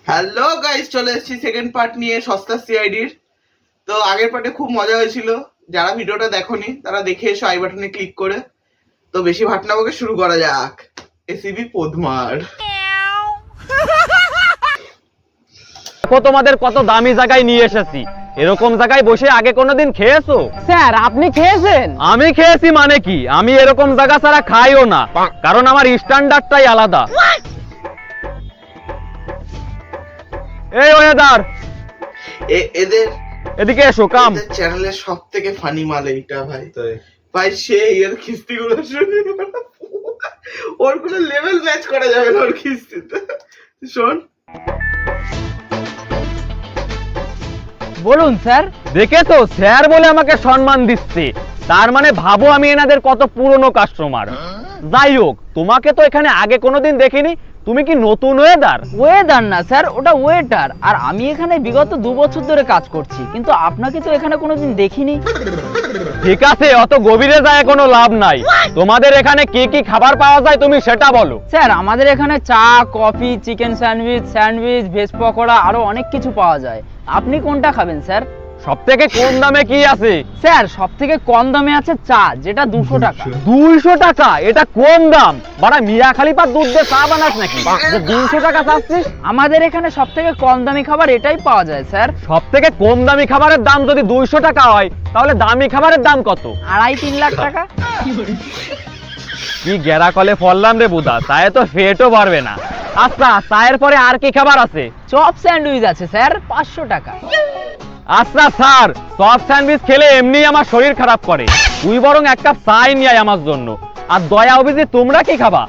Hello guys, চলে এসেছি second part নিয়ে সস্তা সিআইডির। তো আগের পার্টে খুব মজা হয়েছিল, যারা ভিডিওটা দেখোনি তারা দেখে এসো আই বাটনে ক্লিক করে। তো বেশি ভাটনা বকে শুরু করা যাক। এসিবি পদ্মার দেখো তোমাদের কত দামি জায়গায় নিয়ে এসেছি। এরকম জায়গায় বসে আগে কোনোদিন খেয়েছো? স্যার আপনি খেয়েছেন? আমি খেয়েছি মানে কি, আমি এরকম জায়গা ছাড়া খাইও না, কারণ আমার স্ট্যান্ডার্ডটাই আলাদা। এই ওয়েদার, এদের এদিকে এসো। কাম চ্যানেলের সব থেকে ফানি মাল এইটা ভাই। ভাই সে এর খিস্তি গুলো শুনে ওর কোনো লেভেল ম্যাচ করা যাবে না ওর খিস্তিতে। শোন, বলুন স্যার। দেখেছো স্যার বলে আমাকে সম্মান দিচ্ছে, তার মানে ভাবো আমি এনাদের কত পুরনো কাস্টমার। যাই হোক, তোমাকে তো এখানে আগে কোনোদিন দেখিনি, তুমি কি নতুন ওয়েদার? ওয়েদার না স্যার, ওটা ওয়েটার। আর আমি এখানে বিগত 2 বছর ধরে কাজ করছি, কিন্তু আপনাকে তো এখানে কোনোদিন দেখিনি। ঠিক আছে, অত গভীরে যায় কোনো লাভ নাই। তোমাদের এখানে কি কি খাবার পাওয়া যায় তুমি সেটা বলো। স্যার আমাদের এখানে চা, coffee, chicken sandwich, veg pakora, আরো অনেক কিছু পাওয়া যায়। আপনি কোনটা খাবেন স্যার? সব থেকে কম দামে কি আছে? স্যার সব থেকে কম দামে আছে চা, যেটা 200 টাকা। 200 টাকা? এটা কম দাম? বাড়া মিয়া খালিফার দুধ দিয়ে চা বানাস নাকি যে 200 টাকা চাচ্ছিস? আমাদের এখানে সব থেকে কম দামি খাবার এটাই পাওয়া যায় স্যার। সব থেকে কম দামি খাবারের দাম যদি 200 টাকা হয়, তাহলে দামি খাবারের দাম কত? 2.5-3 লাখ টাকা। কি গেরা কলে ফললাম রে বুদা, চায়ে তো ফেটও পারবে না। আচ্ছা, চায়ের পরে আর কি খাবার আছে? চপ স্যান্ডউইচ আছে স্যার, 500 টাকা। আচ্ছা স্যার, চপ স্যান্ডউইচ খেলে এমনি আমার শরীর খারাপ করে, তুই বরং এক কাপ চা নিয়ে আয় আমার জন্য। আর দয়া অভিজিৎ, তোমরা কি খাবা?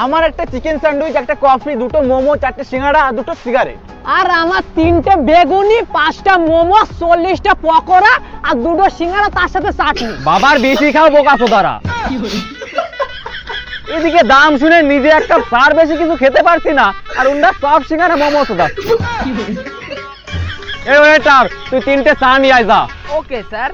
আমার একটা চিকেন স্যান্ডউইচ, একটা কফি, 2টো মোমো, 4টে সিঙ্গাড়া আর 2টো সিগারেট। আর আমার 3টে বেগুনি, 5টা মোমো, 40টা পকোড়া আর 2টো সিঙ্গাড়া, তার সাথে চাটনি। বাবার বেশি খাও বোকা চোদারা। এদিকে দাম শুনে নিজে এক কাপ চার বেশি কিছু খেতে পারছি না, আর উন্ডা চপ সিঙ্গাড়া মোমো চোদাচ্ছে। এই ওয়েটার, তুই 3টে চা নিয়ে আয় যা। Okay sir.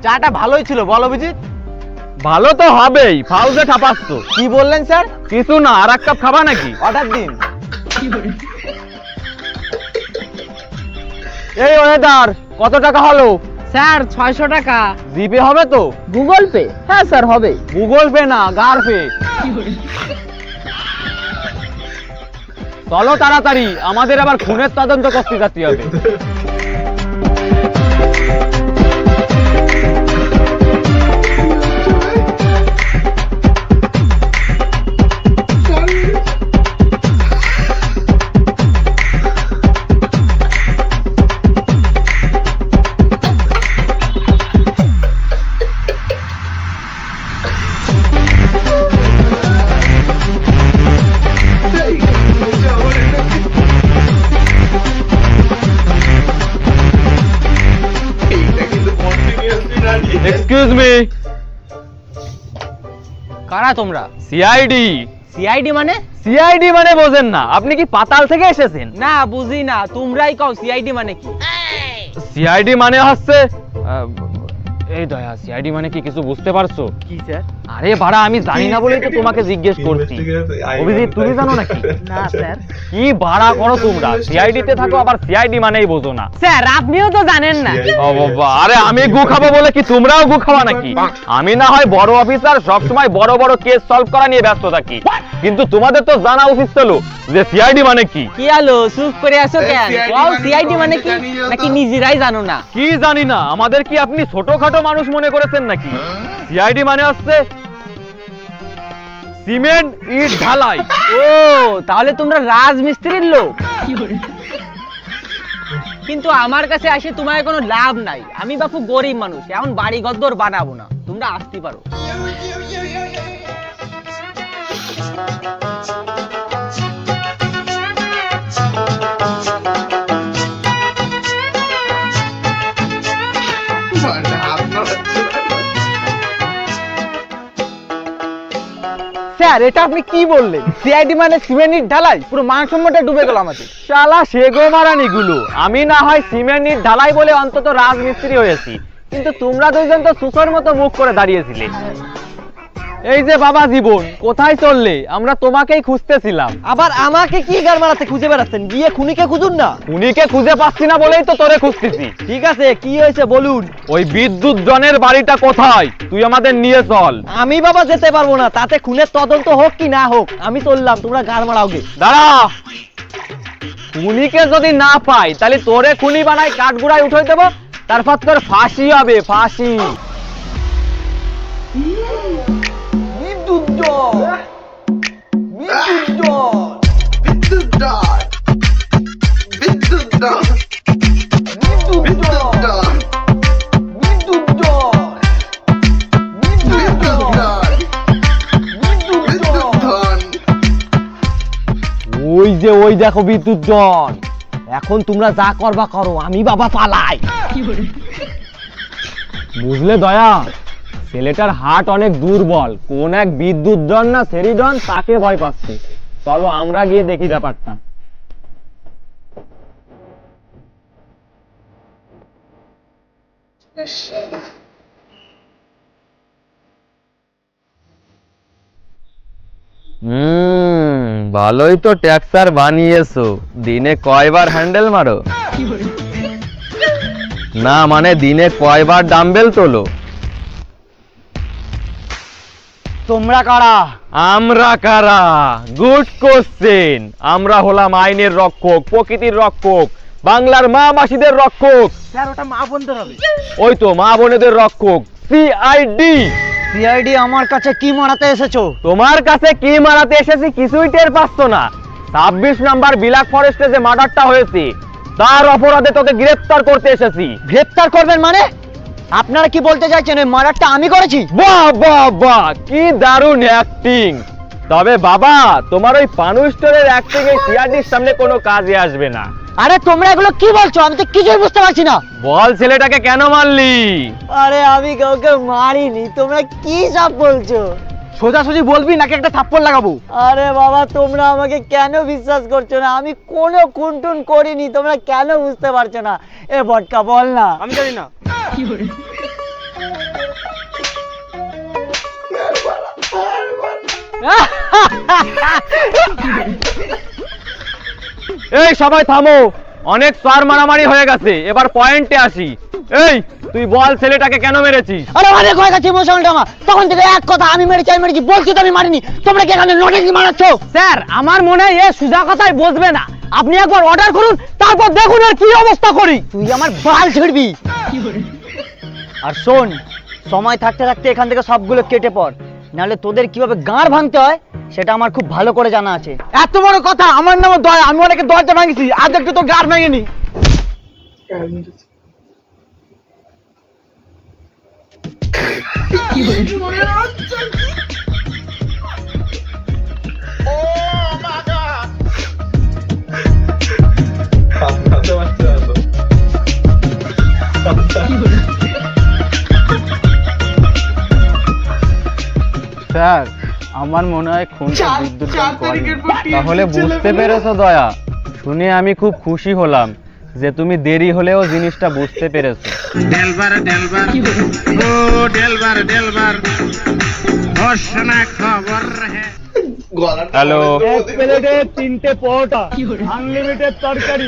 চাটা ভালোই ছিল, বল অভিজিৎ। ভালো তো হবেই, ফাউজে ঠাপাচ্ছ। কি বললেন স্যার? কিছু না, আর এক কাপ খাবা নাকি? অর্ডার দিন। এই ওয়েদার, কত টাকা হলো? স্যার 600 টাকা। জিপে হবে তো? Google pay? হ্যাঁ স্যার হবে। গুগল পে না, গার পে। চলো তাড়াতাড়ি, আমাদের আবার খুনের তদন্ত করতে যেতে হবে। Excuse me. কারা তোমরা? সিআইডি। সিআইডি মানে? সিআইডি মানে বোঝেন না? আপনি কি পাতাল থেকে এসেছেন? না বুঝি না, তোমরাই কও সিআইডি মানে কি? সিআইডি মানে হচ্ছে এই দয়া, সিআইডি মানে কি কিছু বুঝতে পারছো? কি স্যার? আরে বাড়া, আমি জানি না বলেই তো তোমাকে জিজ্ঞেস করছি। অভিজিৎ, তুমি জানো নাকি? না স্যার। কি বাড়া করো তোমরা, সিআইডি তে থাকো আবার সিআইডি মানেই বোঝো না। স্যার আপনিও তো জানেন না। ও বাবা, আরে আমি গু খাবো বলে কি তোমরাও গু খাওয়া নাকি? আমি না হয় বড় অফিসার, সবসময় বড় বড় কেস সলভ করা নিয়ে ব্যস্ত থাকি, কিন্তু তোমাদের তো জানা উচিত ছিল যে সিআইডি মানে কি। কি আলো চুপ করে আছো কেন? কও সিআইডি মানে কি, নাকি নিজেরাই জানো না? কি জানি না, আমাদের কি আপনি ছোটখাটো মানুষ মনে করেছেন নাকি? সিআইডি মানে হচ্ছে সিমেন্ট ইট ঢালাই। ও তাহলে তোমরা রাজমিস্ত্রির লোক। কিন্তু আমার কাছে আসে তোমার কোনো লাভ নাই, আমি বাপু গরিব মানুষ, এখন বাড়ি ঘর বানাবো না, তোমরা আসতে পারো। স্যার এটা আপনি কি বললেন? সিআইডি মানে সিমেন্ট ঢালাই? পুরো মান সম্মানটা ডুবে গেল আমাদের। শালা সেগো মারানি গুলো, আমি না হয় সিমেন্ট ইট ঢালাই বলে অন্তত রাজমিস্ত্রি হয়েছি, কিন্তু তোমরা দুইজন তো সুসর মতো মুখ করে দাঁড়িয়েছিলে। এই যে বাবা জীবন, কোথায় চললে? আমরা তোমাকেই খুঁজতেছিলাম। আবার আমাকে কি গার মারাতে খুঁজে বেড়াচ্ছেন? গিয়ে খুনিকে খুঁজুন না। খুনিকে খুঁজে পাচ্ছি না বলেই তো তোরে খুঁজতেছি। ঠিক আছে, কি হয়েছে বলুন। ওই বিদ্যুৎ জনের বাড়িটা কোথায়? তুই আমাদের নিয়ে চল। আমি বাবা যেতে পারবো না, তাতে খুনের তদন্ত হোক কি না হোক, আমি চললাম, তোমরা গার মারাওগে। দাঁড়া, খুনিকে যদি না পাই তাহলে তোরে খুনি বানাই কাঠগুড়ায় উঠাই দেবো, তারপর তোর ফাঁসি হবে, ফাঁসি। বিদ্যুৎ ডট বিদ্যুৎ ডট বিদ্যুৎ ডট বিদ্যুৎ ডট বিদ্যুৎ ডট বিদ্যুৎ ধন। ওই যে ওই দেখো বিদ্যুৎ জন। এখন তোমরা যা করবা করো, আমি বাবা পালাই। বুঝলে দয়া, ছেলেটার হাট অনেক দুর্বল, কোন এক বিদ্যুৎ জন না সেরিডন তাকে ভয় পাচ্ছে। চলো আমরা গিয়ে দেখি ব্যাপারটা। ভালোই তো ট্যাক্সার বানিয়েছো, দিনে কয়বার হ্যান্ডেল মারো? না মানে দিনে কয়বার ডাম্বেল তোলো? তোমরা কারা? আমরা কারা? Good question. আমরা হলাম আইনের রক্ষক, প্রকৃতির রক্ষক, বাংলার মা মাসিদের রক্ষক। স্যার ওটা মা বোনদের হবে। ওই তো মা বোনেদের রক্ষক, সিআইডি। সিআইডি আমার কাছে কি মারাতে এসেছো? তোমার কাছে কি মারাতে এসেছি কিছুই টের পাচ্ছ না। 26 নাম্বার বিলাক ফরেস্টে যে মার্ডারটা হয়েছে তার অপরাধে তোকে গ্রেফতার করতে এসেছি। গ্রেফতার করবেন মানে? আপনারা কি বলতে চাইছেন ওই মার্ডারটা আমি করেছি? বাহ বাহ বাহ, কি দারুণ অ্যাক্টিং। তবে বাবা, তোমার ওই পানু স্টোরের অ্যাক্টিং এই সিআইডির সামনে কোনো কাজে আসবে না। আরে তোমরা এগুলো কি বলছো? আমি তো কিছুই বুঝতে পারছি না। বল ছেলেটাকে কেন মারলি? আরে আমি কাউকে মারিনি, তোমরা কি সব বলছো? সোজাসুজি বলবি নাকি একটা থাপ্পড় লাগাবো? আরে বাবা, তোমরা আমাকে কেন বিশ্বাস করছো না? আমি কোনো খুনটুন করিনি, তোমরা কেন বুঝতে পারছো না? এ বটকা বল না। আমি জানি না। এই সবাই থামো, অনেক সার মারামারি হয়ে গেছে, এবার পয়েন্টে আসি। এই তুই বল ছেলেটাকে কেন মেরেছিস? আরে অনেক হয়ে গেছে ইমোশনটা আমার। তখন থেকে এক কথা আমি মেরেছি বলছি তো আমি মারিনি। তোমরা কি এখানে নোটিশ মারাচ্ছ? স্যার আমার মনে হয় এ সুজা কথাই বসবে না। আপনি একবার অর্ডার করুন, তারপর দেখুন এর কি অবস্থা করি। তুই আমার বাল ছিড়বি। আর শোন, সময় থাকতে থাকতে এখান থেকে সবগুলো কেটে পড়, নাহলে তোদের কিভাবে গাঁড় ভাঙতে হয় সেটা আমার খুব ভালো করে জানা আছে। এত বড় কথা, আমার নাম দয়া, আমি অনেকে দরজা ভাঙিছি, আজ একটু তো গাঁড় ভাঙিনি। স্যার আমার মনে হয় খুনটা চার বিদ্যুৎ তারিখের পর টিএমসি তাহলে বুঝতে ছেলেমেয়ে। পেরেছো দয়া? শুনে আমি খুব খুশি হলাম যে তুমি দেরি হলেও জিনিসটা বুঝতে পেরেছো। ডেলবার ডেলবার ও ডেলবার ডেলবার ঘোষণা খবর হ্যাঁ। গলাটা হ্যালো। অনেক এক প্লেটে 3টে পরোটা, আনলিমিটেড তরকারি,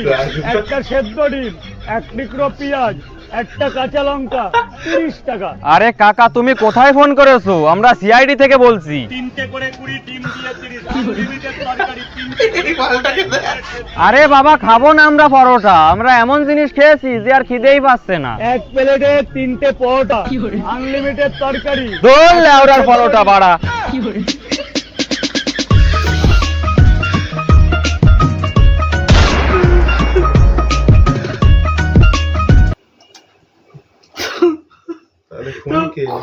একটা সেদ্ধ ডিম, 1 টুকরো পেঁয়াজ, একটা কাঁচা লঙ্কা, 30 টাকা। আরে কাকা, তুমি কোথায় ফোন করেছো? আমরা সিআইডি থেকে বলছি। 3টে করে 20 ডিম দিয়ে 30 আনলিমিটেড তরকারি 3টে এই মালটাকে দেখ। আরে বাবা, খাবো না আমরা পরোটা, আমরা এমন জিনিস খেয়েছি যে আর খিদেই পাচ্ছে না। এক প্লেটে 3টে পরোটা, আনলিমিটেড তরকারি। দোল লেওড়ার পরোটা বাড়া।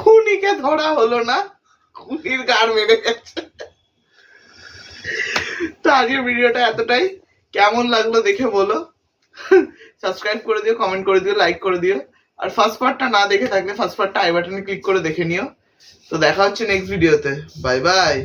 খুনিকে ধরা হলো না, খুনির গাড় মেরে গেছে। তো আজকের ভিডিওটা এতটাই। কেমন লাগলো দেখে বলো, সাবস্ক্রাইব করে দিও, কমেন্ট করে দিও, লাইক করে দিও। আর ফার্স্ট পার্টটা না দেখে থাকলে ফার্স্ট পার্টটা আই বাটনে ক্লিক করে দেখে নিও। তো দেখা হচ্ছে নেক্সট ভিডিওতে। Bye bye.